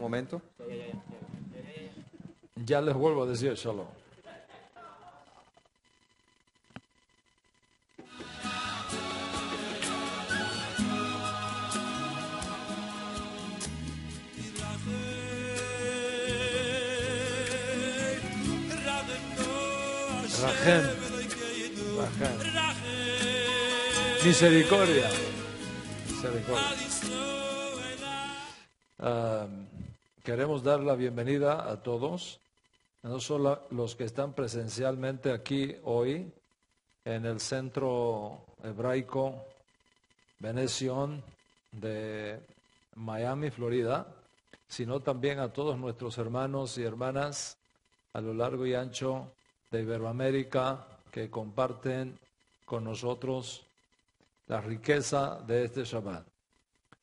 Un momento. Ya les vuelvo a decir shalom. Rajem. Misericordia. Queremos dar la bienvenida a todos, no solo los que están presencialmente aquí hoy en el Centro Hebraico Benediction de Miami, Florida, sino también a todos nuestros hermanos y hermanas a lo largo y ancho de Iberoamérica que comparten con nosotros la riqueza de este Shabbat.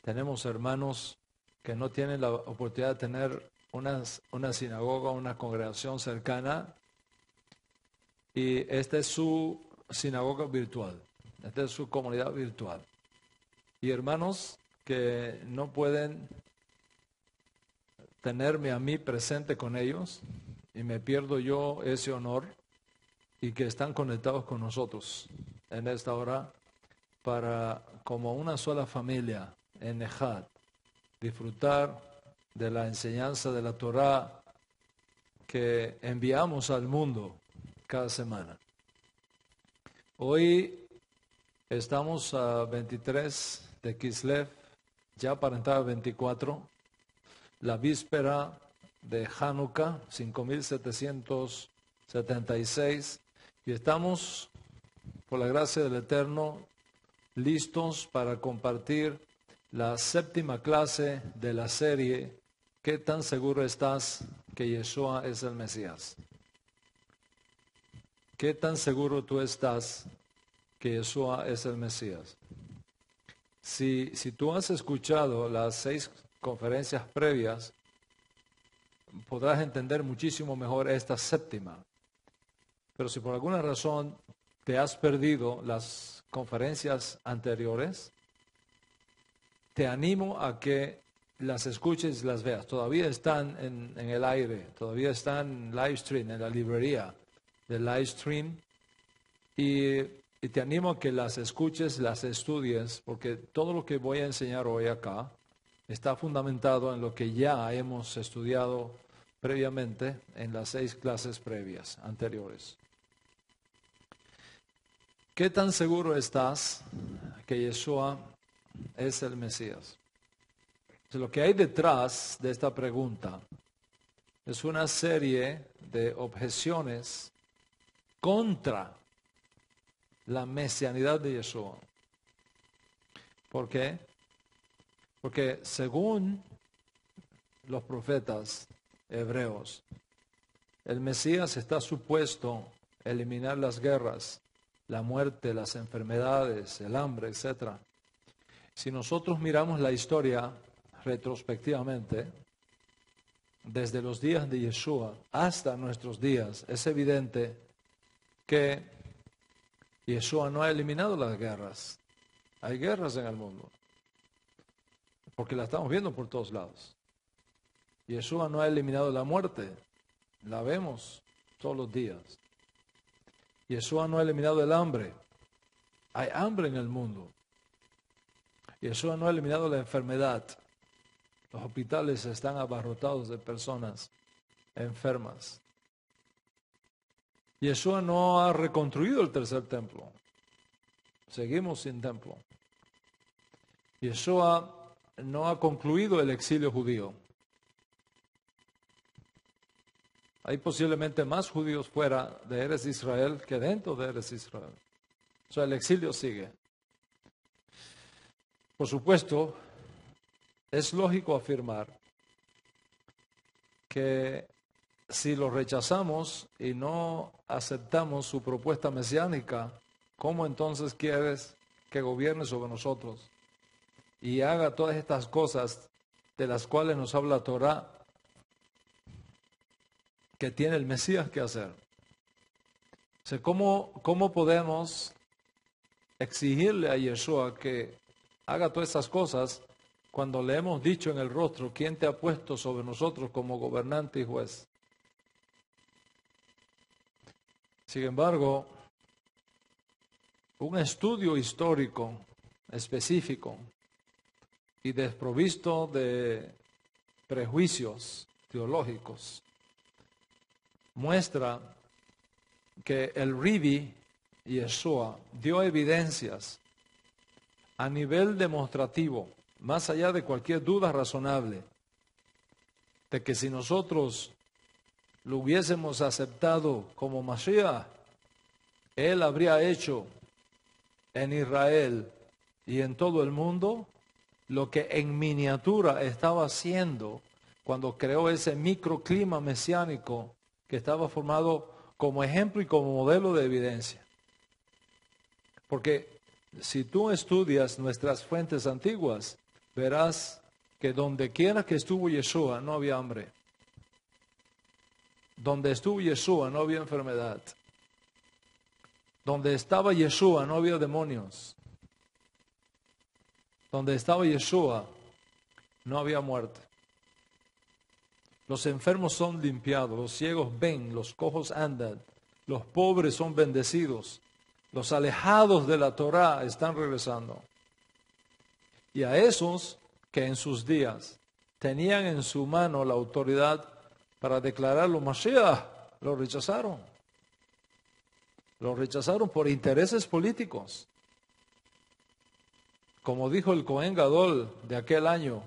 Tenemos hermanos que no tienen la oportunidad de tener una sinagoga, una congregación cercana, y esta es su sinagoga virtual, esta es su comunidad virtual. Y hermanos que no pueden tenerme a mí presente con ellos, y me pierdo yo ese honor, y que están conectados con nosotros en esta hora para, como una sola familia en Ejad, disfrutar de la enseñanza de la Torah que enviamos al mundo cada semana. Hoy estamos a 23 de Kislev, ya para entrar a 24, la víspera de Hanukkah, 5776, y estamos, por la gracia del Eterno, listos para compartir la séptima clase de la serie ¿Qué tan seguro estás que Yeshua es el Mesías? ¿Qué tan seguro tú estás que Yeshua es el Mesías? Si tú has escuchado las 6 conferencias previas, podrás entender muchísimo mejor esta séptima. Pero si por alguna razón te has perdido las conferencias anteriores, te animo a que las escuches y las veas. Todavía están en el aire, todavía están en live stream, en la librería de live stream. Y te animo a que las escuches, las estudies, porque todo lo que voy a enseñar hoy acá está fundamentado en lo que ya hemos estudiado previamente en las 6 clases previas, anteriores. ¿Qué tan seguro estás que Yeshua es el Mesías? Lo que hay detrás de esta pregunta es una serie de objeciones contra la mesianidad de Yeshua. ¿Por qué? Porque según los profetas hebreos, el Mesías está supuesto a eliminar las guerras, la muerte, las enfermedades, el hambre, etc. Si nosotros miramos la historia retrospectivamente, desde los días de Yeshua hasta nuestros días, es evidente que Yeshua no ha eliminado las guerras. Hay guerras en el mundo, porque la estamos viendo por todos lados. Yeshua no ha eliminado la muerte, la vemos todos los días. Yeshua no ha eliminado el hambre, hay hambre en el mundo. Yeshua no ha eliminado la enfermedad, los hospitales están abarrotados de personas enfermas. Yeshua no ha reconstruido el tercer templo, seguimos sin templo. Yeshua no ha concluido el exilio judío. Hay posiblemente más judíos fuera de Eretz Israel que dentro de Eretz Israel. O sea, el exilio sigue. Por supuesto, es lógico afirmar que si lo rechazamos y no aceptamos su propuesta mesiánica, ¿cómo entonces quieres que gobierne sobre nosotros y haga todas estas cosas de las cuales nos habla la Torah que tiene el Mesías que hacer? O sea, ¿cómo podemos exigirle a Yeshua que haga todas esas cosas cuando le hemos dicho en el rostro, ¿quién te ha puesto sobre nosotros como gobernante y juez? Sin embargo, un estudio histórico específico y desprovisto de prejuicios teológicos muestra que el Rivi Yeshua dio evidencias a nivel demostrativo, más allá de cualquier duda razonable, de que si nosotros lo hubiésemos aceptado como Mashiach, Él habría hecho en Israel y en todo el mundo lo que en miniatura estaba haciendo cuando creó ese microclima mesiánico que estaba formado como ejemplo y como modelo de evidencia. Porque si tú estudias nuestras fuentes antiguas, verás que donde quiera que estuvo Yeshua no había hambre. Donde estuvo Yeshua no había enfermedad. Donde estaba Yeshua no había demonios. Donde estaba Yeshua no había muerte. Los enfermos son limpiados, los ciegos ven, los cojos andan, los pobres son bendecidos, los alejados de la Torá están regresando. Y a esos que en sus días tenían en su mano la autoridad para declararlo Mashiach, lo rechazaron. Lo rechazaron por intereses políticos. Como dijo el Cohen Gadol de aquel año,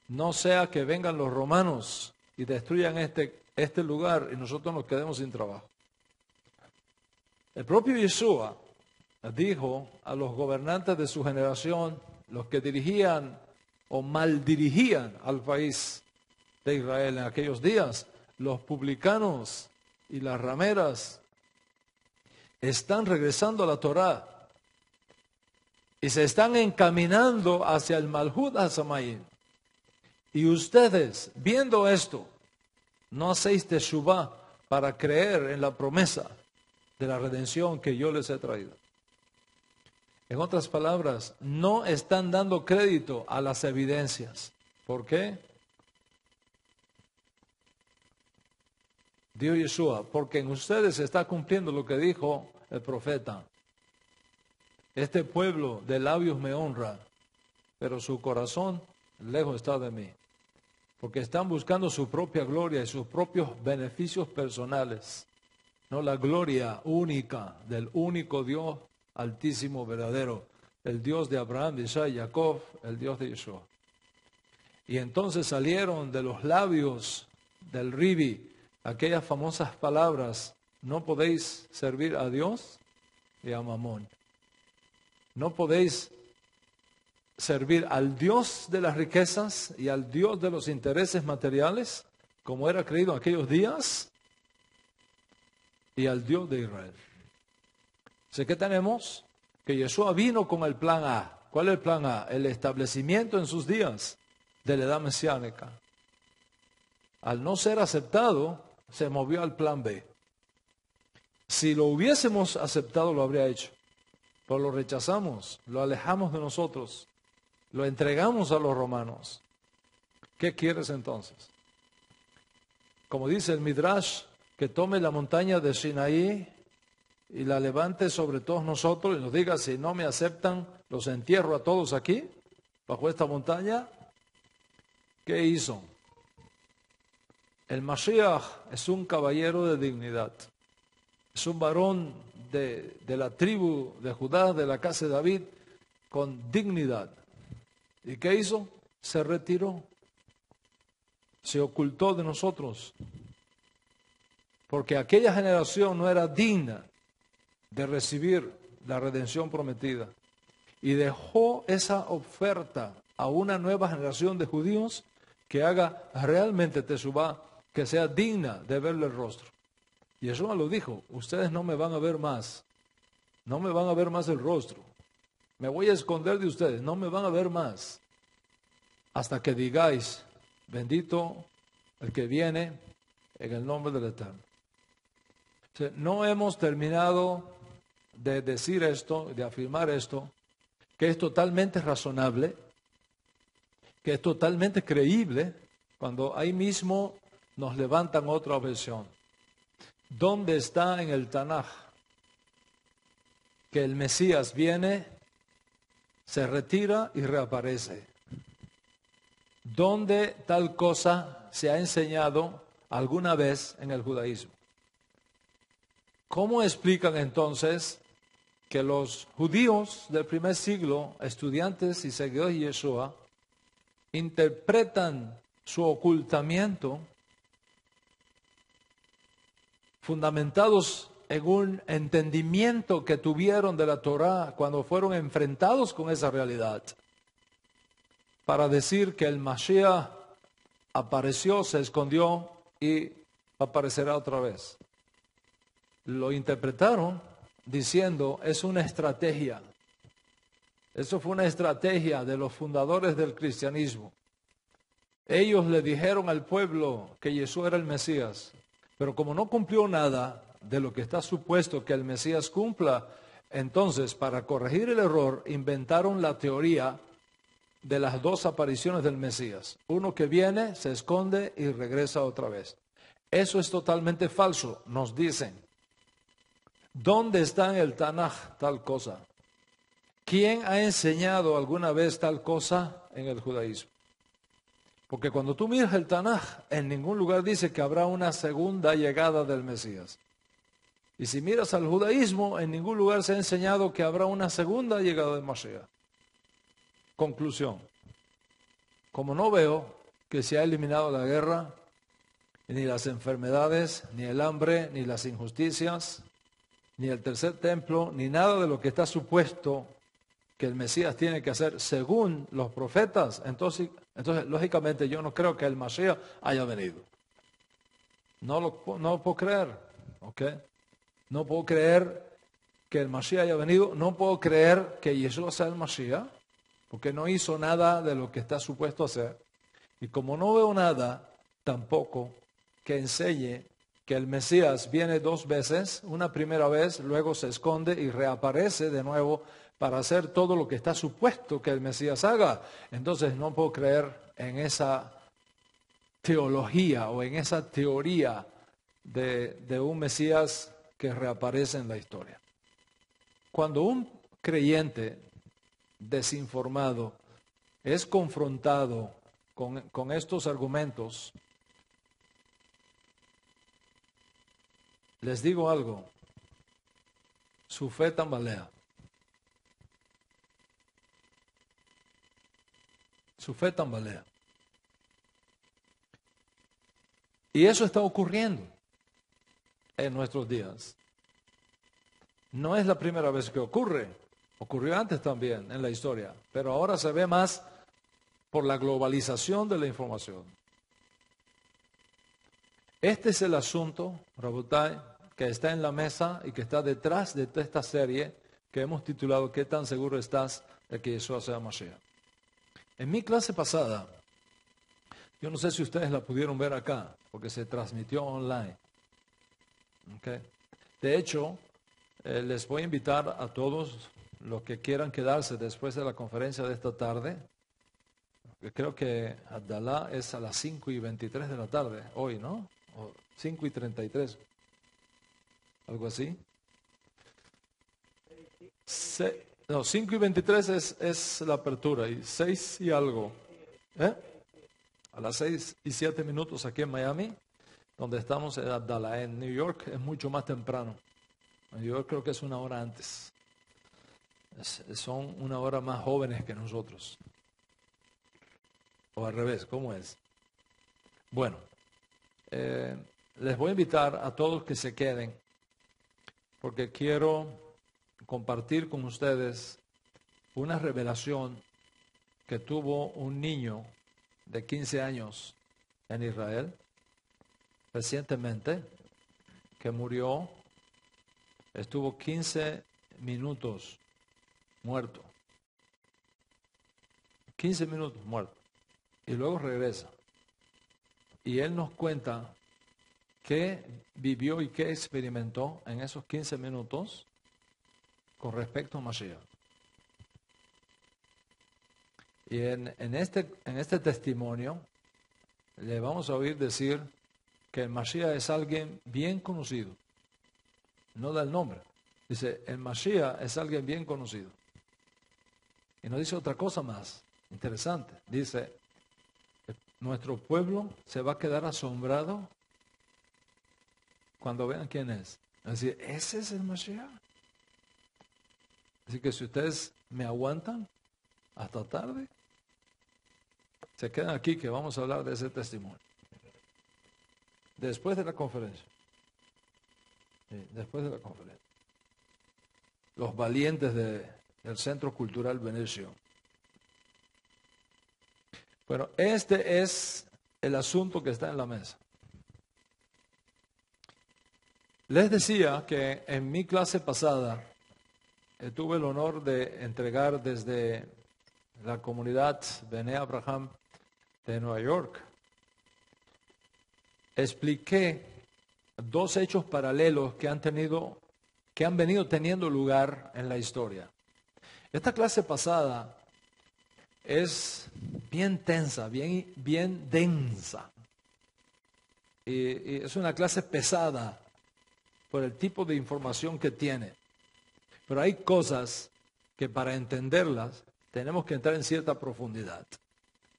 no sea que vengan los romanos y destruyan este lugar y nosotros nos quedemos sin trabajo. El propio Yeshua dijo a los gobernantes de su generación, los que dirigían o maldirigían al país de Israel en aquellos días, los publicanos y las rameras están regresando a la Torá y se están encaminando hacia el Malhut HaShamayim. Y ustedes, viendo esto, no hacéis teshuvá para creer en la promesa de la redención que yo les he traído. En otras palabras, no están dando crédito a las evidencias. ¿Por qué? Dijo Yeshua, porque en ustedes se está cumpliendo lo que dijo el profeta. Este pueblo de labios me honra, pero su corazón lejos está de mí. Porque están buscando su propia gloria y sus propios beneficios personales, no la gloria única del único Dios altísimo, verdadero, el Dios de Abraham, de Isaac y Jacob, el Dios de Yeshua. Y entonces salieron de los labios del Rivi aquellas famosas palabras: no podéis servir a Dios y a Mamón. No podéis servir al Dios de las riquezas y al Dios de los intereses materiales, como era creído en aquellos días, y al Dios de Israel. Sé que tenemos que Yeshua vino con el plan A. ¿Cuál es el plan A? El establecimiento en sus días de la edad mesiánica. Al no ser aceptado, se movió al plan B. Si lo hubiésemos aceptado, lo habría hecho. Pero lo rechazamos, lo alejamos de nosotros, lo entregamos a los romanos. ¿Qué quieres entonces? Como dice el Midrash, que tome la montaña de Sinaí y la levante sobre todos nosotros y nos diga: si no me aceptan, los entierro a todos aquí, bajo esta montaña. ¿Qué hizo? El Mashiach es un caballero de dignidad. Es un varón de la tribu de Judá, de la casa de David, con dignidad. ¿Y qué hizo? Se retiró. Se ocultó de nosotros. Porque aquella generación no era digna de recibir la redención prometida. Y dejó esa oferta a una nueva generación de judíos que haga realmente teshuvá, que sea digna de verle el rostro. Y Yeshua lo dijo: ustedes no me van a ver más. No me van a ver más el rostro. Me voy a esconder de ustedes. No me van a ver más. Hasta que digáis: bendito el que viene en el nombre del Eterno. O sea, no hemos terminado de decir esto, de afirmar esto, que es totalmente razonable, que es totalmente creíble cuando ahí mismo nos levantan otra objeción. ¿Dónde está en el Tanaj que el Mesías viene, se retira y reaparece? ¿Dónde tal cosa se ha enseñado alguna vez en el judaísmo? ¿Cómo explican entonces que los judíos del primer siglo, estudiantes y seguidores de Yeshua, interpretan su ocultamiento fundamentados en un entendimiento que tuvieron de la Torá cuando fueron enfrentados con esa realidad, para decir que el Mashiach apareció, se escondió y aparecerá otra vez? Lo interpretaron diciendo, es una estrategia. Eso fue una estrategia de los fundadores del cristianismo. Ellos le dijeron al pueblo que Jesús era el Mesías, pero como no cumplió nada de lo que está supuesto que el Mesías cumpla, entonces para corregir el error inventaron la teoría de las dos apariciones del Mesías. Uno que viene, se esconde y regresa otra vez. Eso es totalmente falso, nos dicen. ¿Dónde está en el Tanaj tal cosa? ¿Quién ha enseñado alguna vez tal cosa en el judaísmo? Porque cuando tú miras el Tanaj, en ningún lugar dice que habrá una segunda llegada del Mesías. Y si miras al judaísmo, en ningún lugar se ha enseñado que habrá una segunda llegada del Mashiach. Conclusión. Como no veo que se ha eliminado la guerra, ni las enfermedades, ni el hambre, ni las injusticias, ni el tercer templo, ni nada de lo que está supuesto que el Mesías tiene que hacer según los profetas, entonces lógicamente yo no creo que el Mashiach haya venido. No lo puedo creer, ¿ok? No puedo creer que el Mashiach haya venido, no puedo creer que Jesús sea el Mashiach, porque no hizo nada de lo que está supuesto hacer. Y como no veo nada, tampoco que enseñe que el Mesías viene dos veces, una primera vez, luego se esconde y reaparece de nuevo para hacer todo lo que está supuesto que el Mesías haga. Entonces no puedo creer en esa teología o en esa teoría de un Mesías que reaparece en la historia. Cuando un creyente desinformado es confrontado con estos argumentos, les digo algo, su fe tambalea. Su fe tambalea. Y eso está ocurriendo en nuestros días. No es la primera vez que ocurre. Ocurrió antes también en la historia, pero ahora se ve más por la globalización de la información. Este es el asunto, Rabotai, que está en la mesa y que está detrás de toda esta serie que hemos titulado ¿Qué tan seguro estás de que Yeshua sea Mashiach? En mi clase pasada, yo no sé si ustedes la pudieron ver acá, porque se transmitió online. ¿Okay? De hecho, les voy a invitar a todos los que quieran quedarse después de la conferencia de esta tarde. Creo que Abdalá es a las 5:23 de la tarde, hoy, ¿no? O 5:33, algo así. 5:23 es la apertura y 6 y algo. A las 6:07 aquí en Miami, donde estamos en Abdalá. En New York es mucho más temprano. En New York creo que es una hora antes. Son una hora más jóvenes que nosotros. O al revés, ¿cómo es? Bueno, les voy a invitar a todos que se queden, porque quiero compartir con ustedes una revelación que tuvo un niño de 15 años en Israel, recientemente, que murió, estuvo 15 minutos muerto. 15 minutos muerto. Y luego regresa. Y él nos cuenta qué vivió y qué experimentó en esos 15 minutos con respecto a Mashiach. Y en este testimonio le vamos a oír decir que el Mashiach es alguien bien conocido. No da el nombre. Dice, el Mashiach es alguien bien conocido. Y nos dice otra cosa más interesante. Dice, nuestro pueblo se va a quedar asombrado cuando vean quién es. Es decir, ese es el Mashiach. Así que si ustedes me aguantan hasta tarde, se quedan aquí que vamos a hablar de ese testimonio. Después de la conferencia. Sí, después de la conferencia. Los valientes del Centro Cultural Venecio. Bueno, este es el asunto que está en la mesa. Les decía que en mi clase pasada tuve el honor de entregar desde la comunidad Bene Abraham de Nueva York. Expliqué dos hechos paralelos que han venido teniendo lugar en la historia. Esta clase pasada es bien tensa, bien densa. Y es una clase pesada por el tipo de información que tiene. Pero hay cosas que para entenderlas tenemos que entrar en cierta profundidad.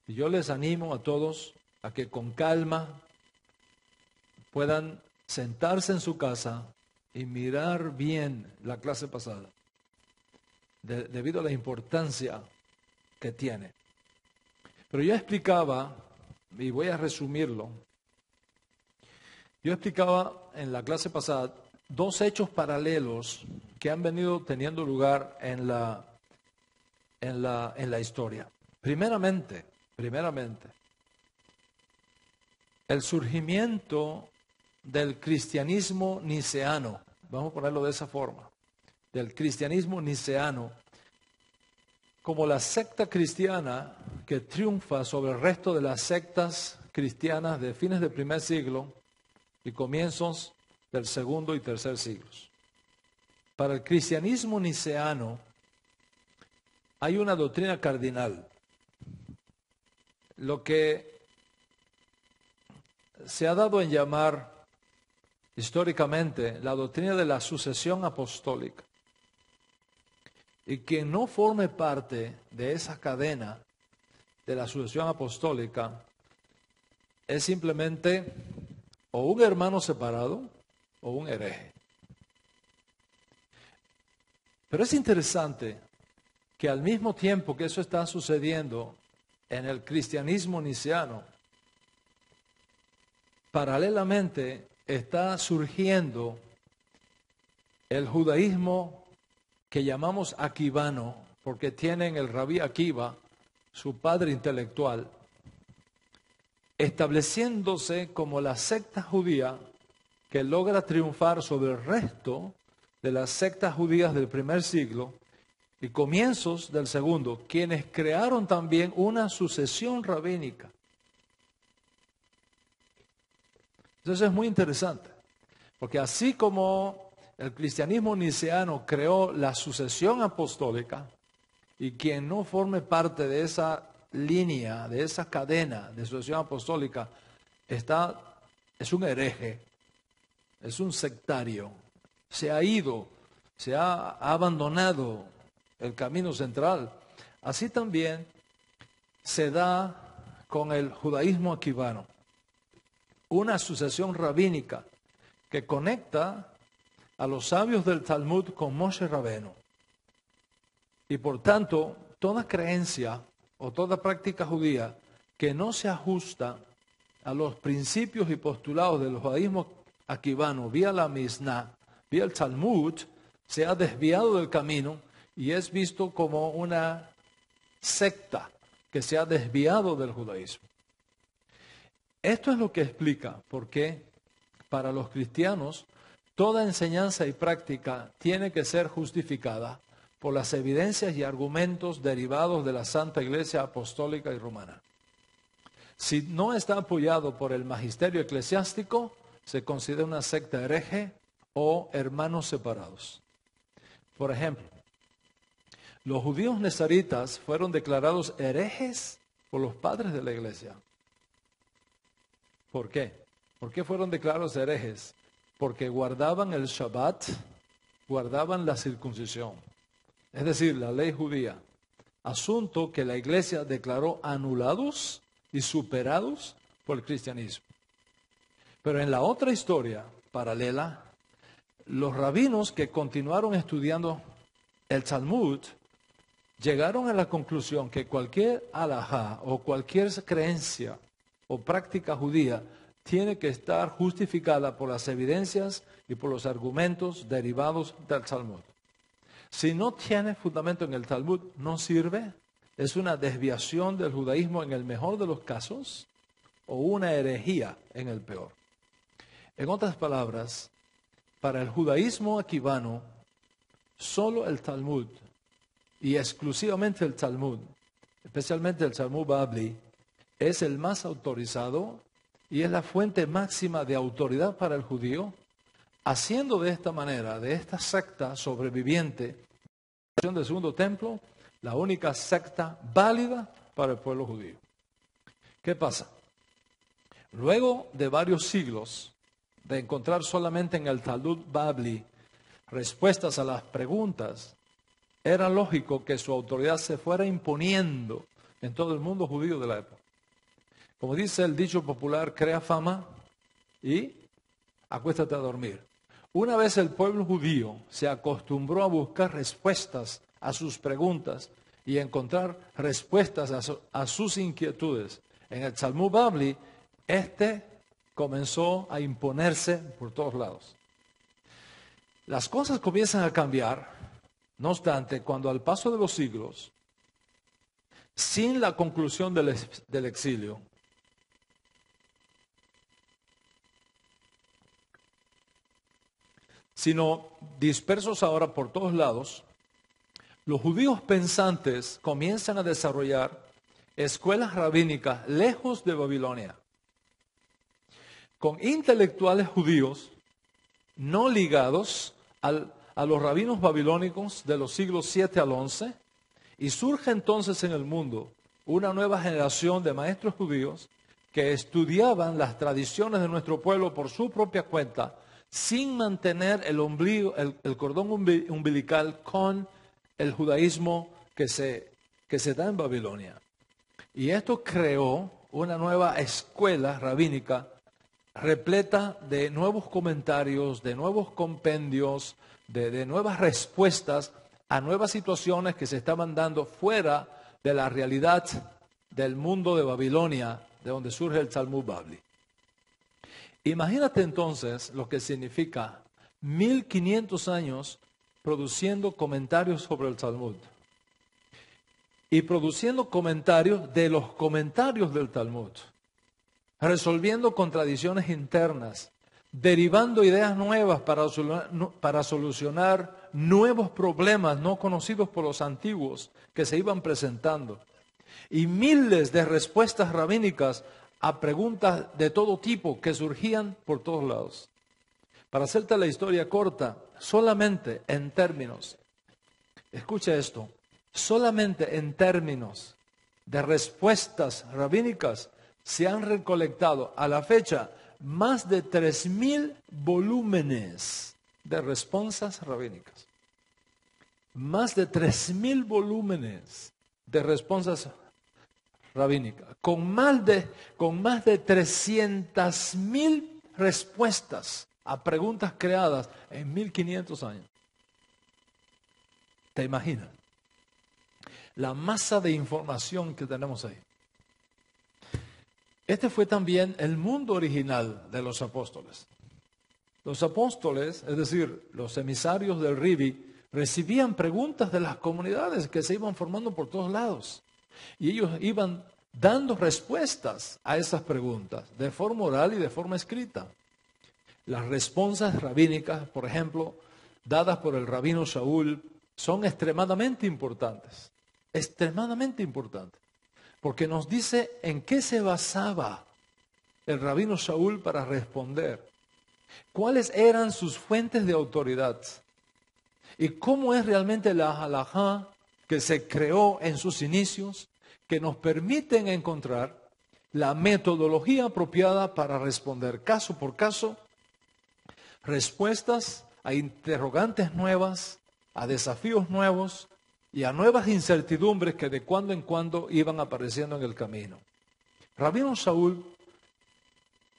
Y yo les animo a todos a que con calma puedan sentarse en su casa y mirar bien la clase pasada, debido a la importancia que tiene. Pero yo explicaba, y voy a resumirlo, yo explicaba en la clase pasada dos hechos paralelos que han venido teniendo lugar en la historia. Primeramente, el surgimiento del cristianismo niceano, vamos a ponerlo de esa forma, del cristianismo niceano, como la secta cristiana que triunfa sobre el resto de las sectas cristianas de fines del primer siglo y comienzos del segundo y tercer siglos. Para el cristianismo niceano hay una doctrina cardinal, lo que se ha dado en llamar históricamente la doctrina de la sucesión apostólica. Y quien no forme parte de esa cadena de la sucesión apostólica es simplemente o un hermano separado o un hereje. Pero es interesante que al mismo tiempo que eso está sucediendo en el cristianismo niceano, paralelamente está surgiendo el judaísmo que llamamos aquivano, porque tienen el rabí Akiva, su padre intelectual, estableciéndose como la secta judía que logra triunfar sobre el resto de las sectas judías del primer siglo y comienzos del segundo, quienes crearon también una sucesión rabínica. Entonces es muy interesante, porque así como el cristianismo niceano creó la sucesión apostólica, y quien no forme parte de esa línea, de esa cadena de sucesión apostólica, es un hereje, es un sectario, se ha ido, ha abandonado el camino central. Así también se da con el judaísmo aquivano, una sucesión rabínica que conecta a los sabios del Talmud con Moshe Rabenu. Y por tanto, toda creencia o toda práctica judía que no se ajusta a los principios y postulados del judaísmo aquivano vía la Mishnah, vía el Talmud, se ha desviado del camino y es visto como una secta que se ha desviado del judaísmo. Esto es lo que explica por qué para los cristianos toda enseñanza y práctica tiene que ser justificada por las evidencias y argumentos derivados de la Santa Iglesia Apostólica y Romana. Si no está apoyado por el magisterio eclesiástico, se considera una secta hereje o hermanos separados. Por ejemplo, Los judíos nezaritas fueron declarados herejes por los padres de la iglesia. ¿Por qué? ¿Por qué fueron declarados herejes? Porque guardaban el Shabbat, guardaban la circuncisión, es decir, la ley judía. Asunto que la iglesia declaró anulados y superados por el cristianismo. Pero en la otra historia paralela, los rabinos que continuaron estudiando el Talmud llegaron a la conclusión que cualquier halajá o cualquier creencia o práctica judía tiene que estar justificada por las evidencias y por los argumentos derivados del Talmud. Si no tiene fundamento en el Talmud, no sirve. Es una desviación del judaísmo en el mejor de los casos o una herejía en el peor. En otras palabras, para el judaísmo aquivano, solo el Talmud y exclusivamente el Talmud, especialmente el Talmud Babli, es el más autorizado y es la fuente máxima de autoridad para el judío, haciendo de esta manera, de esta secta sobreviviente del segundo templo, la única secta válida para el pueblo judío. ¿Qué pasa? Luego de varios siglos de encontrar solamente en el Talmud Babli respuestas a las preguntas, era lógico que su autoridad se fuera imponiendo en todo el mundo judío de la época. Como dice el dicho popular, crea fama y acuéstate a dormir. Una vez el pueblo judío se acostumbró a buscar respuestas a sus preguntas y encontrar respuestas a sus inquietudes en el Talmud Babli, comenzó a imponerse por todos lados. Las cosas comienzan a cambiar, no obstante, cuando al paso de los siglos, sin la conclusión del exilio, sino dispersos ahora por todos lados, los judíos pensantes comienzan a desarrollar escuelas rabínicas lejos de Babilonia, con intelectuales judíos no ligados a los rabinos babilónicos de los siglos 7 al 11, y surge entonces en el mundo una nueva generación de maestros judíos que estudiaban las tradiciones de nuestro pueblo por su propia cuenta, sin mantener el cordón umbilical con el judaísmo que se da en Babilonia. Y esto creó una nueva escuela rabínica repleta de nuevos comentarios, de nuevos compendios, de nuevas respuestas a nuevas situaciones que se estaban dando fuera de la realidad del mundo de Babilonia, de donde surge el Talmud Babli. Imagínate entonces lo que significa 1500 años produciendo comentarios sobre el Talmud y produciendo comentarios de los comentarios del Talmud, resolviendo contradicciones internas, derivando ideas nuevas para solucionar nuevos problemas no conocidos por los antiguos que se iban presentando, y miles de respuestas rabínicas a preguntas de todo tipo que surgían por todos lados. Para hacerte la historia corta, solamente en términos, escucha esto, solamente en términos de respuestas rabínicas se han recolectado a la fecha más de 3000 volúmenes de respuestas rabínicas. Más de 3000 volúmenes de respuestas rabínicas, con más de 300.000 respuestas a preguntas creadas en 1500 años. ¿Te imaginas? La masa de información que tenemos ahí. Este fue también el mundo original de los apóstoles. Los apóstoles, es decir, los emisarios del Ribi, recibían preguntas de las comunidades que se iban formando por todos lados. Y ellos iban dando respuestas a esas preguntas, de forma oral y de forma escrita. Las respuestas rabínicas, por ejemplo, dadas por el rabino Shaul, son extremadamente importantes. Extremadamente importantes. Porque nos dice en qué se basaba el rabino Shaul para responder. ¿Cuáles eran sus fuentes de autoridad? ¿Y cómo es realmente la halajá que se creó en sus inicios, que nos permiten encontrar la metodología apropiada para responder caso por caso, respuestas a interrogantes nuevas, a desafíos nuevos y a nuevas incertidumbres que de cuando en cuando iban apareciendo en el camino. Rabino Shaul,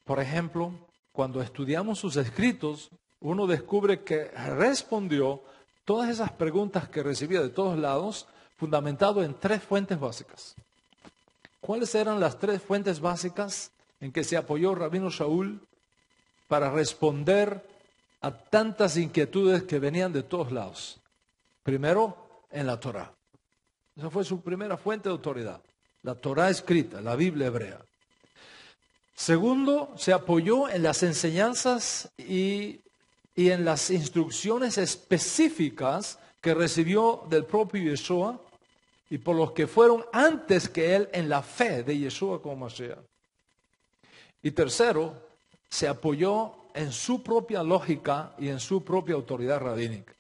por ejemplo, cuando estudiamos sus escritos, uno descubre que respondió todas esas preguntas que recibía de todos lados, fundamentado en 3 fuentes básicas. ¿Cuáles eran las 3 fuentes básicas en que se apoyó Rabino Shaul para responder a tantas inquietudes que venían de todos lados? Primero, en la Torá. Esa fue su primera fuente de autoridad, la Torá escrita, la Biblia hebrea. Segundo, se apoyó en las enseñanzas y en las instrucciones específicas que recibió del propio Yeshua y por los que fueron antes que él en la fe de Yeshua como Mashiach. Y tercero, se apoyó en su propia lógica y en su propia autoridad rabínica.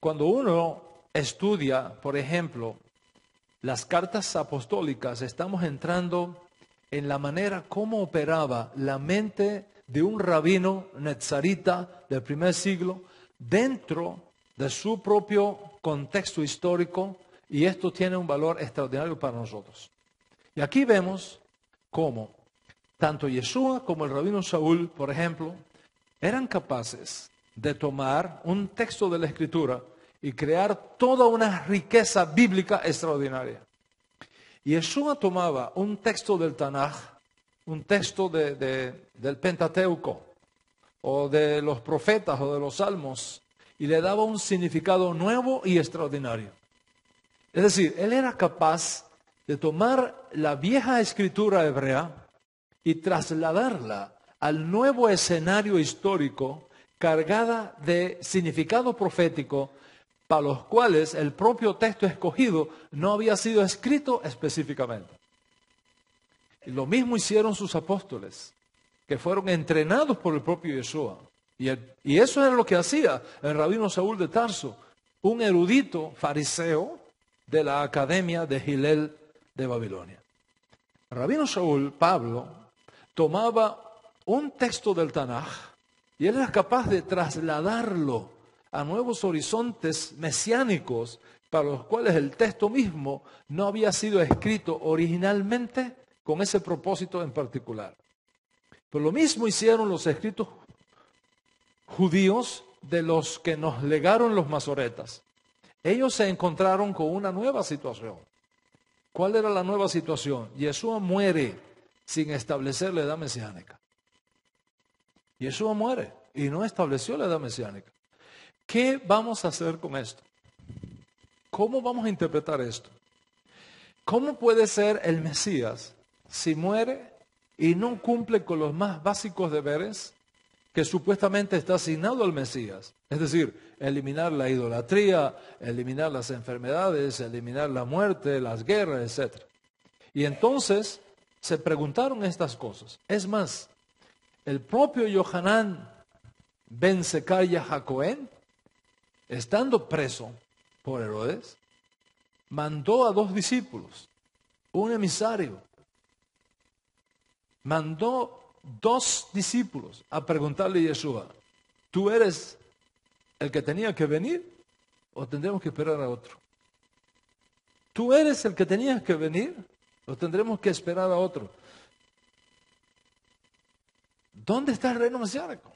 Cuando uno estudia, por ejemplo, las cartas apostólicas, estamos entrando en la manera como operaba la mente de un rabino netzarita del primer siglo dentro de su propio contexto histórico, y esto tiene un valor extraordinario para nosotros. Y aquí vemos cómo tanto Yeshua como el rabino Shaul, por ejemplo, eran capaces de tomar un texto de la Escritura y crear toda una riqueza bíblica extraordinaria. Yeshua tomaba un texto del Tanaj, un texto del Pentateuco, o de los profetas o de los salmos, y le daba un significado nuevo y extraordinario. Es decir, él era capaz de tomar la vieja escritura hebrea y trasladarla al nuevo escenario histórico cargada de significado profético para los cuales el propio texto escogido no había sido escrito específicamente. Y lo mismo hicieron sus apóstoles, que fueron entrenados por el propio Yeshua. Y eso era lo que hacía el rabino Saúl de Tarso, un erudito fariseo de la academia de Hillel de Babilonia. El rabino Saúl, Pablo, tomaba un texto del Tanaj y él era capaz de trasladarlo a nuevos horizontes mesiánicos para los cuales el texto mismo no había sido escrito originalmente con ese propósito en particular. Pero lo mismo hicieron los escritos judíos de los que nos legaron los masoretas. Ellos se encontraron con una nueva situación. ¿Cuál era la nueva situación? Yeshua muere sin establecer la edad mesiánica. Yeshua muere y no estableció la edad mesiánica. ¿Qué vamos a hacer con esto? ¿Cómo vamos a interpretar esto? ¿Cómo puede ser el Mesías si muere y no cumple con los más básicos deberes que supuestamente está asignado al Mesías? Es decir, eliminar la idolatría, eliminar las enfermedades, eliminar la muerte, las guerras, etc. Y entonces se preguntaron estas cosas. Es más, el propio Yohanan ben Zecaria Jacoén, estando preso por Herodes, mandó a 2 discípulos, un emisario. Mandó 2 discípulos a preguntarle a Yeshua, ¿tú eres el que tenía que venir o tendremos que esperar a otro? ¿Tú eres el que tenías que venir o tendremos que esperar a otro? ¿Dónde está el reino mesiánico?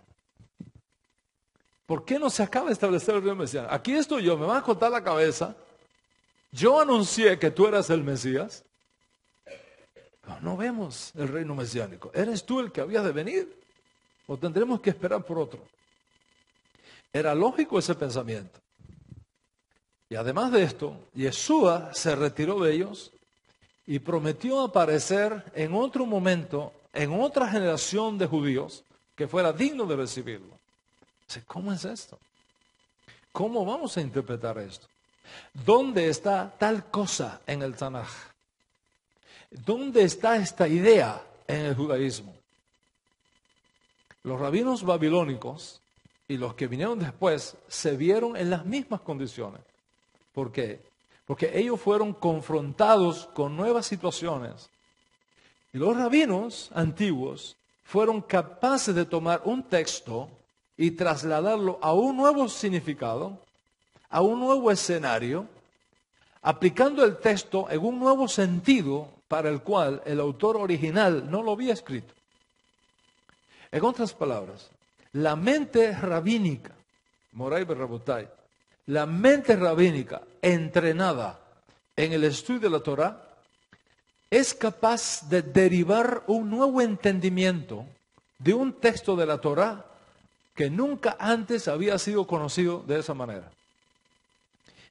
¿Por qué no se acaba de establecer el reino mesiánico? Aquí estoy yo, me van a cortar la cabeza. Yo anuncié que tú eras el Mesías. Pero no vemos el reino mesiánico. ¿Eres tú el que habías de venir? ¿O tendremos que esperar por otro? Era lógico ese pensamiento. Y además de esto, Yeshua se retiró de ellos y prometió aparecer en otro momento, en otra generación de judíos, que fuera digno de recibirlo. ¿Cómo es esto? ¿Cómo vamos a interpretar esto? ¿Dónde está tal cosa en el Tanaj? ¿Dónde está esta idea en el judaísmo? Los rabinos babilónicos y los que vinieron después se vieron en las mismas condiciones. ¿Por qué? porque ellos fueron confrontados con nuevas situaciones. Y los rabinos antiguos fueron capaces de tomar un texto y trasladarlo a un nuevo significado, a un nuevo escenario, aplicando el texto en un nuevo sentido para el cual el autor original no lo había escrito. En otras palabras, la mente rabínica, Moray Berrabotai, la mente rabínica entrenada en el estudio de la Torá, es capaz de derivar un nuevo entendimiento de un texto de la Torá que nunca antes había sido conocido de esa manera.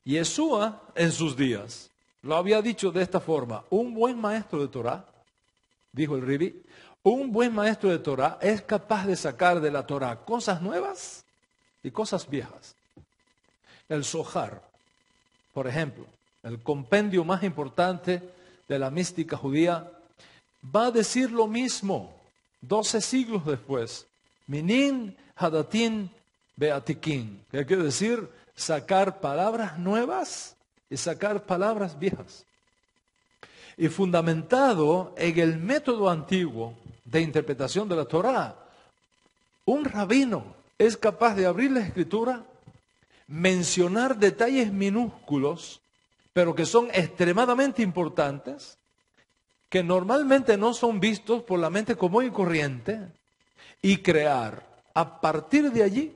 Yeshua en sus días lo había dicho de esta forma: un buen maestro de Torá, dijo el Ribi, un buen maestro de Torá es capaz de sacar de la Torá cosas nuevas y cosas viejas. El Zohar, por ejemplo, el compendio más importante de la mística judía, va a decir lo mismo 12 siglos después. Minin hadatin beatikin, que quiere decir sacar palabras nuevas y sacar palabras viejas. Y fundamentado en el método antiguo de interpretación de la Torá, un rabino es capaz de abrir la escritura, mencionar detalles minúsculos, pero que son extremadamente importantes, que normalmente no son vistos por la mente común y corriente, y crear a partir de allí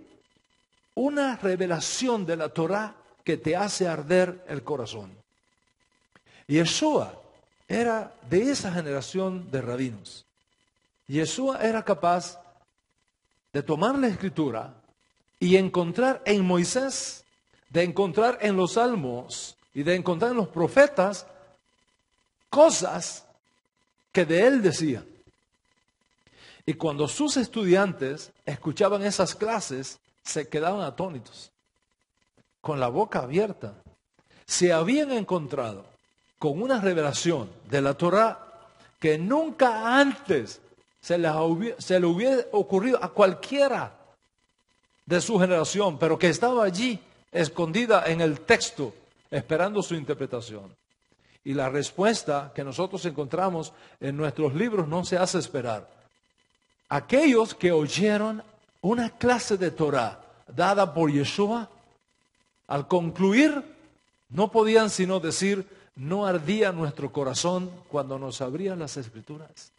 una revelación de la Torá que te hace arder el corazón. Yeshua era de esa generación de rabinos. Yeshua era capaz de tomar la escritura y encontrar en Moisés, de encontrar en los salmos y de encontrar en los profetas cosas que de él decían. Y cuando sus estudiantes escuchaban esas clases, se quedaban atónitos, con la boca abierta. Se habían encontrado con una revelación de la Torá que nunca antes se le hubiera ocurrido a cualquiera de su generación, pero que estaba allí, escondida en el texto, esperando su interpretación. Y la respuesta que nosotros encontramos en nuestros libros no se hace esperar. Aquellos que oyeron una clase de Torá dada por Yeshua, al concluir, no podían sino decir: no ardía nuestro corazón cuando nos abrían las Escrituras.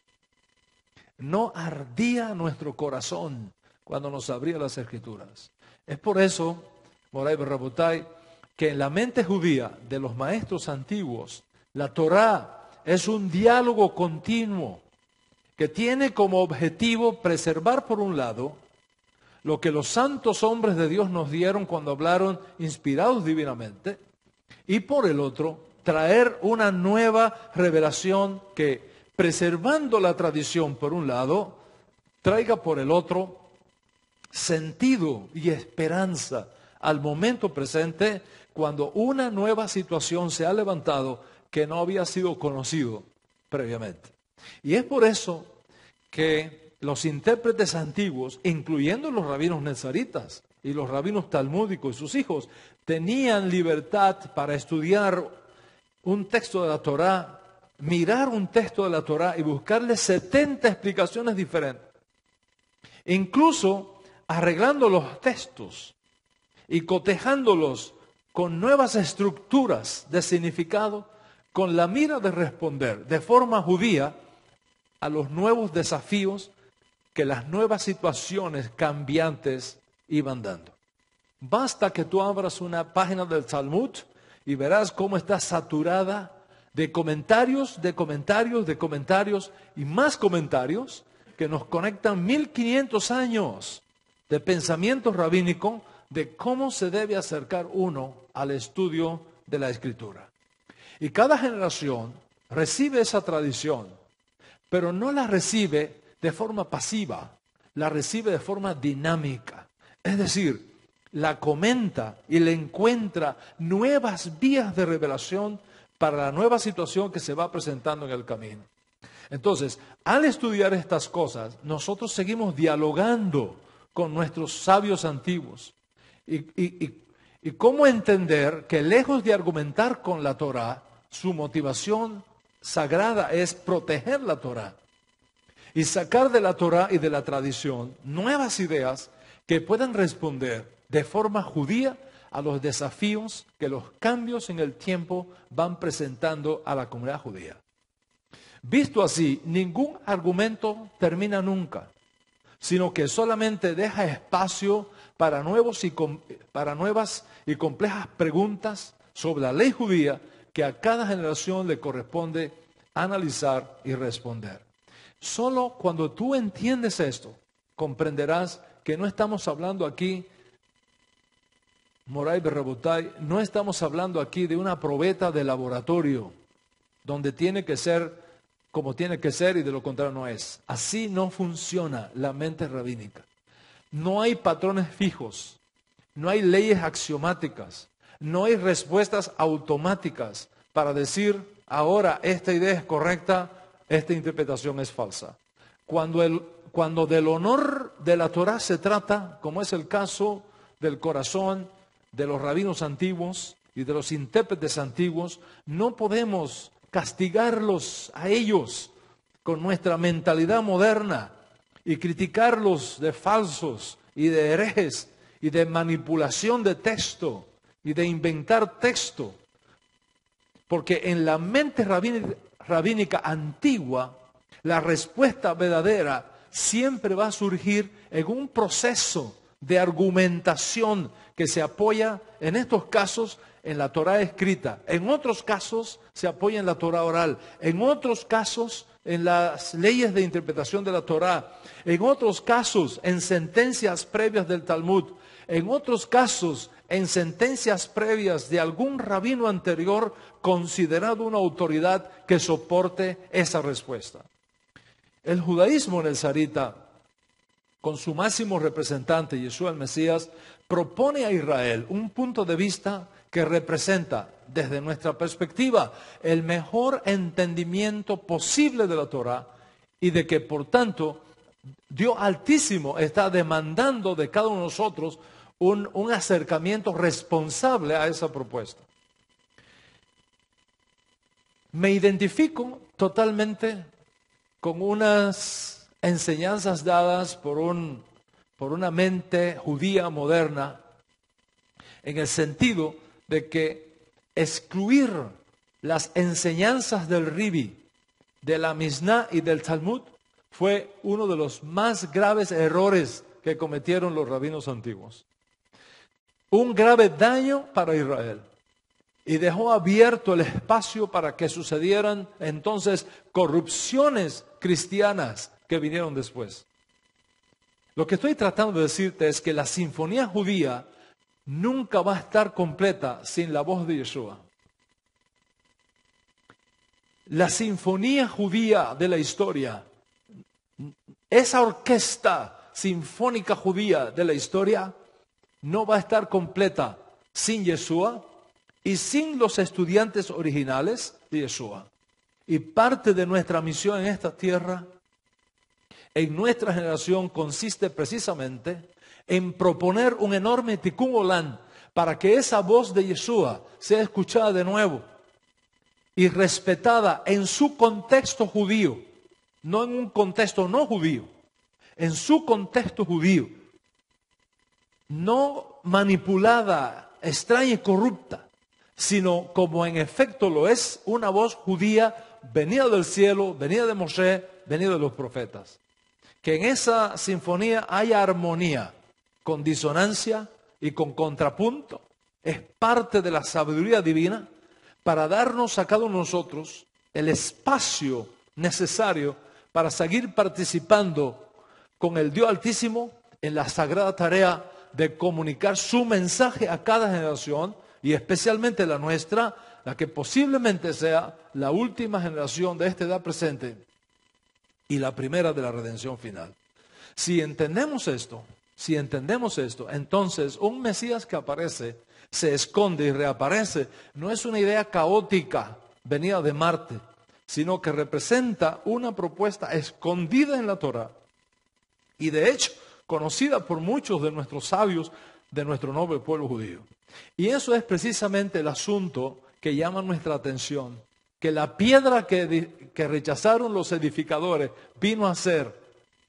No ardía nuestro corazón cuando nos abrían las Escrituras. Es por eso, Moray Berrabotai, que en la mente judía de los maestros antiguos, la Torá es un diálogo continuo que tiene como objetivo preservar, por un lado, lo que los santos hombres de Dios nos dieron cuando hablaron inspirados divinamente, y por el otro, traer una nueva revelación que, preservando la tradición por un lado, traiga por el otro sentido y esperanza al momento presente, cuando una nueva situación se ha levantado que no había sido conocido previamente. Y es por eso que los intérpretes antiguos, incluyendo los rabinos nezaritas y los rabinos talmúdicos y sus hijos, tenían libertad para estudiar un texto de la Torá, mirar un texto de la Torá y buscarle 70 explicaciones diferentes. Incluso arreglando los textos y cotejándolos con nuevas estructuras de significado, con la mira de responder de forma judía a los nuevos desafíos que las nuevas situaciones cambiantes iban dando. Basta que tú abras una página del Talmud y verás cómo está saturada de comentarios, de comentarios, de comentarios y más comentarios que nos conectan 1500 años de pensamiento rabínico de cómo se debe acercar uno al estudio de la Escritura. Y cada generación recibe esa tradición, pero no la recibe de forma pasiva, la recibe de forma dinámica. Es decir, la comenta y le encuentra nuevas vías de revelación para la nueva situación que se va presentando en el camino. Entonces, al estudiar estas cosas, nosotros seguimos dialogando con nuestros sabios antiguos Y cómo entender que lejos de argumentar con la Torá, su motivación sagrada es proteger la Torá y sacar de la Torá y de la tradición nuevas ideas que puedan responder de forma judía a los desafíos que los cambios en el tiempo van presentando a la comunidad judía. Visto así, ningún argumento termina nunca, sino que solamente deja espacio para nuevas y complejas preguntas sobre la ley judía que a cada generación le corresponde analizar y responder. Solo cuando tú entiendes esto, comprenderás que no estamos hablando aquí, Moray Berrebotay, no estamos hablando aquí de una probeta de laboratorio, donde tiene que ser como tiene que ser y de lo contrario no es. Así no funciona la mente rabínica. No hay patrones fijos, no hay leyes axiomáticas, no hay respuestas automáticas para decir, ahora esta idea es correcta, esta interpretación es falsa. Cuando del honor de la Torá se trata, como es el caso del corazón de los rabinos antiguos y de los intérpretes antiguos, no podemos castigarlos a ellos con nuestra mentalidad moderna y criticarlos de falsos y de herejes y de manipulación de texto y de inventar texto. Porque en la mente rabínica antigua, la respuesta verdadera siempre va a surgir en un proceso de argumentación que se apoya, en estos casos, en la Torá escrita. En otros casos, se apoya en la Torá oral. En otros casos, en las leyes de interpretación de la Torá. En otros casos, en sentencias previas del Talmud. En otros casos, en sentencias previas de algún rabino anterior considerado una autoridad que soporte esa respuesta. El judaísmo nazarita, con su máximo representante, Yeshua el Mesías, propone a Israel un punto de vista que representa, desde nuestra perspectiva, el mejor entendimiento posible de la Torá y de que, por tanto, Dios Altísimo está demandando de cada uno de nosotros un acercamiento responsable a esa propuesta. Me identifico totalmente con unas enseñanzas dadas por una mente judía moderna, en el sentido de que excluir las enseñanzas del Ribi, de la Mishnah y del Talmud fue uno de los más graves errores que cometieron los rabinos antiguos. Un grave daño para Israel. Y dejó abierto el espacio para que sucedieran entonces corrupciones cristianas que vinieron después. Lo que estoy tratando de decirte es que la sinfonía judía nunca va a estar completa sin la voz de Yeshua. La sinfonía judía de la historia, esa orquesta sinfónica judía de la historia, no va a estar completa sin Yeshua y sin los estudiantes originales de Yeshua. Y parte de nuestra misión en esta tierra, en nuestra generación, consiste precisamente en proponer un enorme tikkun olam para que esa voz de Yeshua sea escuchada de nuevo y respetada en su contexto judío, no en un contexto no judío, en su contexto judío, no manipulada, extraña y corrupta, sino como en efecto lo es una voz judía venida del cielo, venida de Moshe, venida de los profetas. Que en esa sinfonía haya armonía, con disonancia y con contrapunto, es parte de la sabiduría divina para darnos a cada uno de nosotros el espacio necesario para seguir participando con el Dios Altísimo en la sagrada tarea de comunicar su mensaje a cada generación y especialmente la nuestra, la que posiblemente sea la última generación de esta edad presente y la primera de la redención final. Si entendemos esto, entonces un Mesías que aparece, se esconde y reaparece, no es una idea caótica venida de Marte, sino que representa una propuesta escondida en la Torá y de hecho conocida por muchos de nuestros sabios de nuestro noble pueblo judío. Y eso es precisamente el asunto que llama nuestra atención, que la piedra que rechazaron los edificadores vino a ser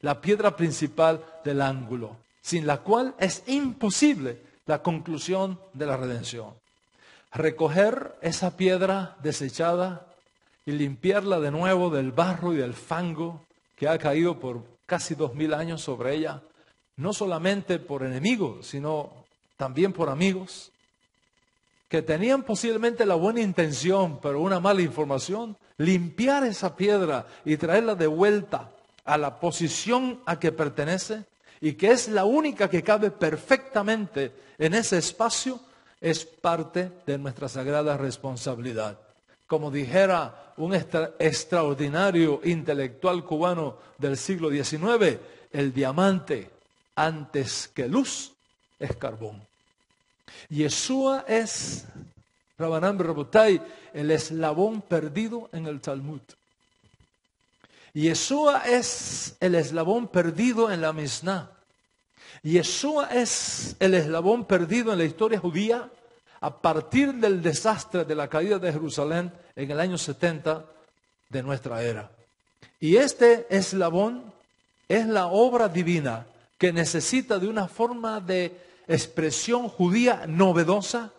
la piedra principal del ángulo, sin la cual es imposible la conclusión de la redención. Recoger esa piedra desechada y limpiarla de nuevo del barro y del fango que ha caído por casi 2000 años sobre ella, no solamente por enemigos, sino también por amigos, que tenían posiblemente la buena intención, pero una mala información, limpiar esa piedra y traerla de vuelta a la posición a que pertenece y que es la única que cabe perfectamente en ese espacio, es parte de nuestra sagrada responsabilidad. Como dijera un extraordinario intelectual cubano del siglo XIX, el diamante antes que luz es carbón. Yeshua es, Rabanán Rabotay, el eslabón perdido en el Talmud. Yeshua es el eslabón perdido en la Mishnah. Yeshua es el eslabón perdido en la historia judía a partir del desastre de la caída de Jerusalén en el año 70 de nuestra era. Y este eslabón es la obra divina que necesita de una forma de expresión judía novedosa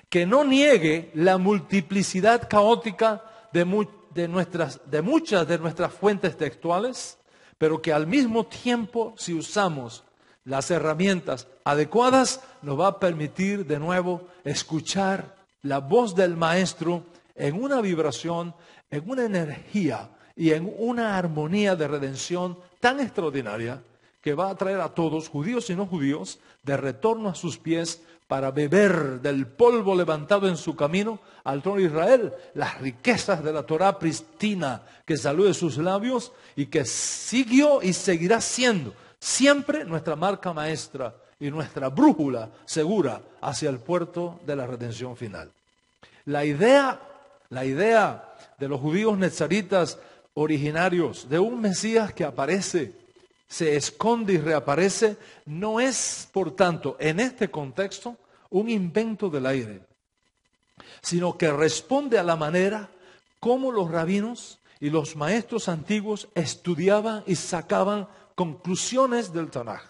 que no niegue la multiplicidad caótica de muchas de nuestras fuentes textuales, pero que al mismo tiempo, si usamos las herramientas adecuadas, nos va a permitir de nuevo escuchar la voz del Maestro en una vibración, en una energía y en una armonía de redención tan extraordinaria que va a traer a todos, judíos y no judíos, de retorno a sus pies para beber del polvo levantado en su camino al trono de Israel, las riquezas de la Torá pristina que salió de sus labios y que siguió y seguirá siendo siempre nuestra marca maestra y nuestra brújula segura hacia el puerto de la redención final. La idea de los judíos nezaritas originarios de un Mesías que aparece, se esconde y reaparece, no es, por tanto, en este contexto, un invento del aire, sino que responde a la manera como los rabinos y los maestros antiguos estudiaban y sacaban conclusiones del Tanaj.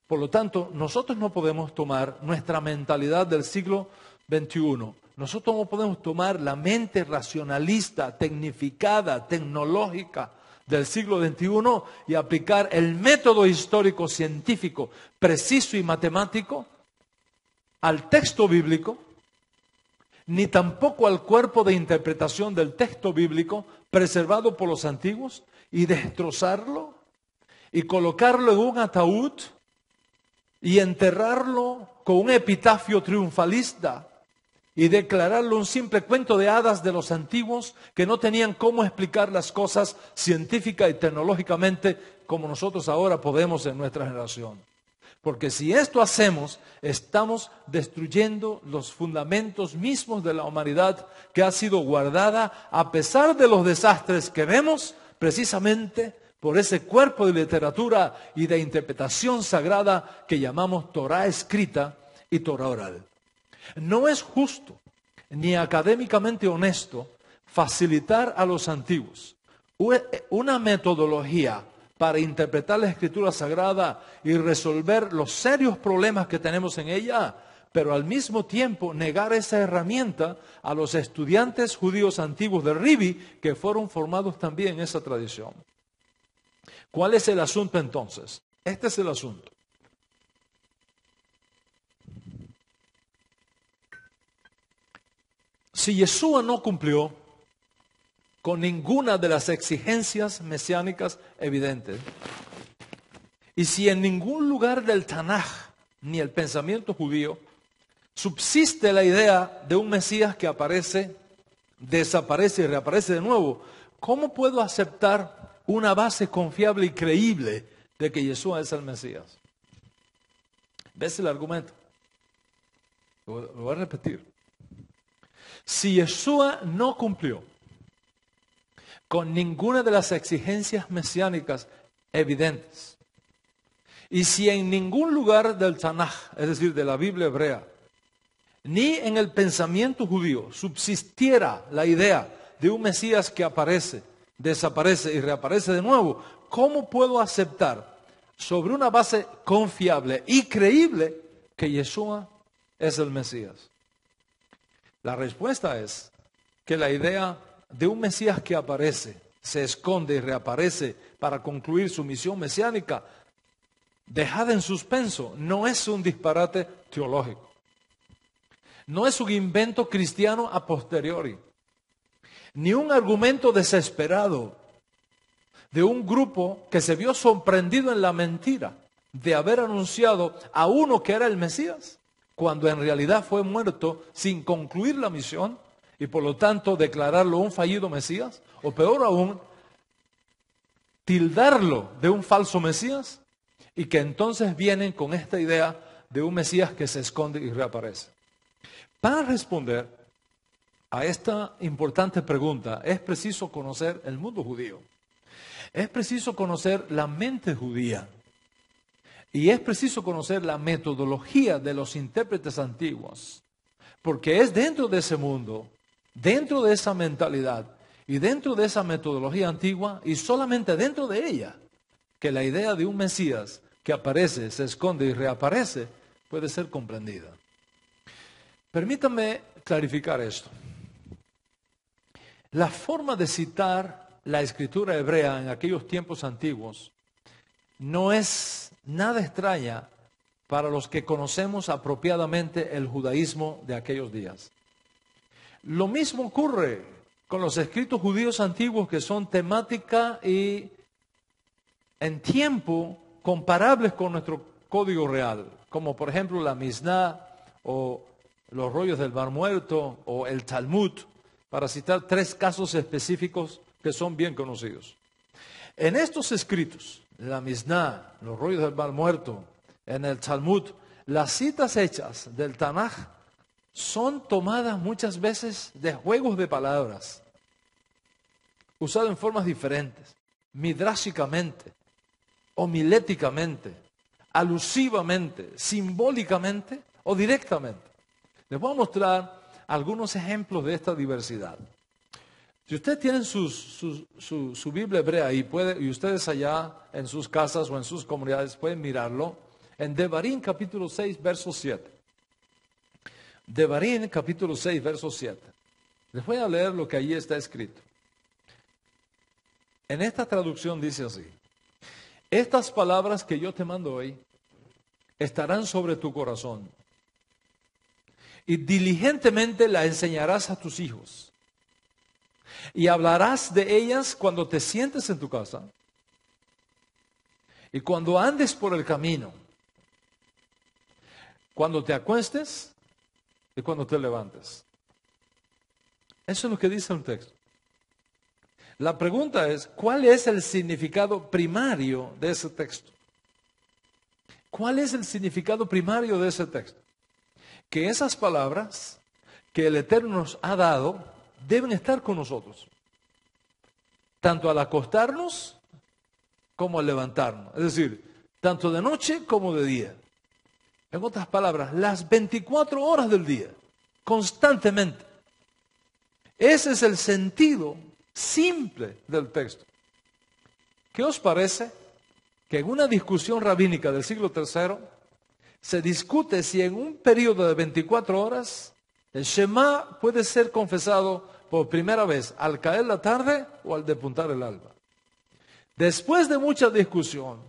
Por lo tanto, nosotros no podemos tomar nuestra mentalidad del siglo XXI. Nosotros no podemos tomar la mente racionalista, tecnificada, tecnológica del siglo XXI y aplicar el método histórico, científico, preciso y matemático al texto bíblico, ni tampoco al cuerpo de interpretación del texto bíblico preservado por los antiguos y destrozarlo y colocarlo en un ataúd y enterrarlo con un epitafio triunfalista y declararlo un simple cuento de hadas de los antiguos que no tenían cómo explicar las cosas científica y tecnológicamente como nosotros ahora podemos en nuestra generación. Porque si esto hacemos, estamos destruyendo los fundamentos mismos de la humanidad que ha sido guardada a pesar de los desastres que vemos precisamente por ese cuerpo de literatura y de interpretación sagrada que llamamos Torá escrita y Torá oral. No es justo ni académicamente honesto facilitar a los antiguos una metodología para interpretar la Escritura Sagrada y resolver los serios problemas que tenemos en ella, pero al mismo tiempo negar esa herramienta a los estudiantes judíos antiguos de Ribi que fueron formados también en esa tradición. ¿Cuál es el asunto entonces? Este es el asunto. Si Yeshua no cumplió con ninguna de las exigencias mesiánicas evidentes, y si en ningún lugar del Tanaj ni el pensamiento judío subsiste la idea de un Mesías que aparece, desaparece y reaparece de nuevo, ¿cómo puedo aceptar una base confiable y creíble de que Yeshua es el Mesías? ¿Ves el argumento? Lo voy a repetir. Si Yeshua no cumplió con ninguna de las exigencias mesiánicas evidentes, Y si en ningún lugar del Tanaj, es decir, de la Biblia hebrea, ni en el pensamiento judío subsistiera la idea de un Mesías que aparece, desaparece y reaparece de nuevo, ¿cómo puedo aceptar sobre una base confiable y creíble que Yeshua es el Mesías? La respuesta es que la idea de un Mesías que aparece, se esconde y reaparece para concluir su misión mesiánica, dejada en suspenso, no es un disparate teológico. No es un invento cristiano a posteriori, ni un argumento desesperado de un grupo que se vio sorprendido en la mentira de haber anunciado a uno que era el Mesías, cuando en realidad fue muerto sin concluir la misión y por lo tanto declararlo un fallido Mesías, o peor aún, tildarlo de un falso Mesías, y que entonces vienen con esta idea de un Mesías que se esconde y reaparece. Para responder a esta importante pregunta, es preciso conocer el mundo judío. Es preciso conocer la mente judía. Y es preciso conocer la metodología de los intérpretes antiguos. Porque es dentro de ese mundo, dentro de esa mentalidad y dentro de esa metodología antigua, y solamente dentro de ella, que la idea de un Mesías que aparece, se esconde y reaparece puede ser comprendida. Permítanme clarificar esto. La forma de citar la escritura hebrea en aquellos tiempos antiguos no es nada extraña para los que conocemos apropiadamente el judaísmo de aquellos días. Lo mismo ocurre con los escritos judíos antiguos que son temática y en tiempo comparables con nuestro código real, como por ejemplo la Misná o los rollos del Mar Muerto o el Talmud, para citar 3 casos específicos que son bien conocidos. En estos escritos, la Misná, los rollos del Mar Muerto, en el Talmud, las citas hechas del Tanaj son tomadas muchas veces de juegos de palabras, usadas en formas diferentes, midráshicamente, homiléticamente, alusivamente, simbólicamente o directamente. Les voy a mostrar algunos ejemplos de esta diversidad. Si ustedes tienen su Biblia hebrea y ustedes allá en sus casas o en sus comunidades pueden mirarlo, en Devarim capítulo 6, verso 7. Devarim capítulo 6, verso 7. Les voy a leer lo que allí está escrito. En esta traducción dice así: estas palabras que yo te mando hoy estarán sobre tu corazón y diligentemente las enseñarás a tus hijos y hablarás de ellas cuando te sientes en tu casa y cuando andes por el camino, cuando te acuestes y cuando te levantes. Eso es lo que dice un texto. La pregunta es, ¿cuál es el significado primario de ese texto? ¿Cuál es el significado primario de ese texto? Que esas palabras que el Eterno nos ha dado deben estar con nosotros, tanto al acostarnos como al levantarnos. Es decir, tanto de noche como de día. En otras palabras, las 24 horas del día, constantemente. Ese es el sentido simple del texto. ¿Qué os parece que en una discusión rabínica del siglo III se discute si en un periodo de 24 horas el Shema puede ser confesado por primera vez al caer la tarde o al despuntar el alba? Después de mucha discusión,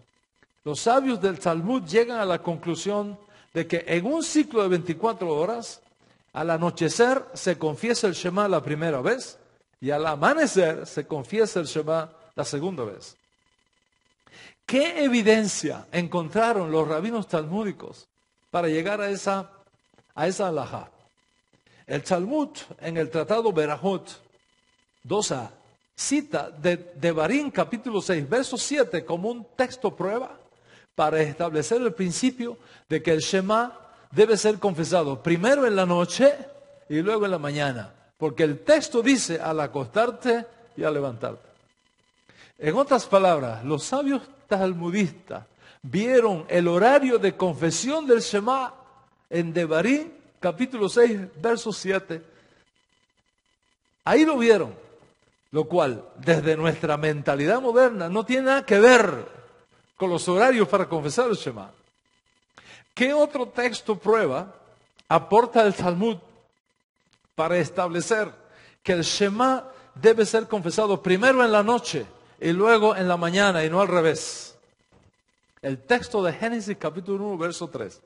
los sabios del Talmud llegan a la conclusión de que en un ciclo de 24 horas, al anochecer se confiesa el Shema la primera vez y al amanecer se confiesa el Shema la segunda vez. ¿Qué evidencia encontraron los rabinos talmúdicos para llegar a esa halajá? El Talmud, en el tratado Berajot 2a, cita de Devarim capítulo 6, verso 7 como un texto prueba para establecer el principio de que el Shema debe ser confesado primero en la noche y luego en la mañana, porque el texto dice al acostarte y al levantarte. En otras palabras, los sabios talmudistas vieron el horario de confesión del Shema en Devarim, capítulo 6, verso 7. Ahí lo vieron, lo cual desde nuestra mentalidad moderna no tiene nada que ver con los horarios para confesar el Shema. ¿Qué otro texto prueba aporta el Talmud para establecer que el Shema debe ser confesado primero en la noche y luego en la mañana y no al revés? El texto de Génesis capítulo 1, verso 3,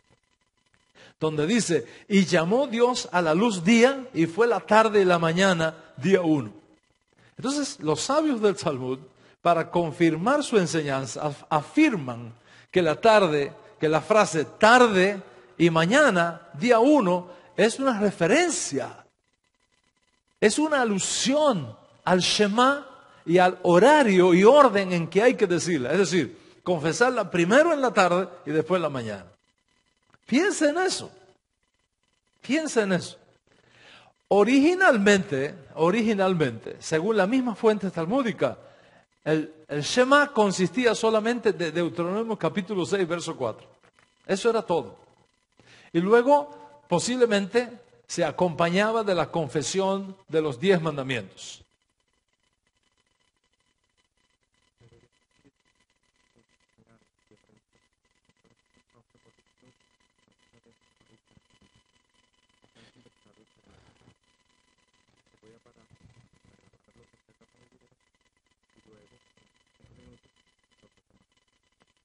donde dice, y llamó Dios a la luz día, y fue la tarde y la mañana, día 1. Entonces, los sabios del Talmud, para confirmar su enseñanza, afirman que la frase tarde y mañana, día 1, es una referencia, es una alusión al Shema y al horario y orden en que hay que decirla. Es decir, confesarla primero en la tarde y después en la mañana. Piensa en eso. Piensa en eso. Originalmente, según la misma fuente talmúdica, el Shema consistía solamente de Deuteronomio capítulo 6, verso 4. Eso era todo. Y luego, posiblemente, se acompañaba de la confesión de los 10 mandamientos.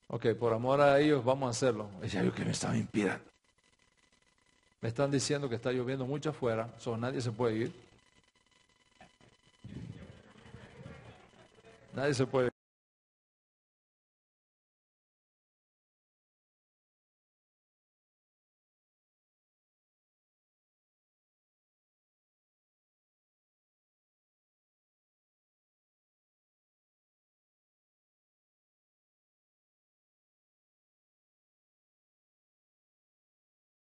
Ok, por amor a ellos vamos a hacerlo. Es algo que me están impidiendo. Me están diciendo que está lloviendo mucho afuera, nadie se puede ir. Nadie se puede ir.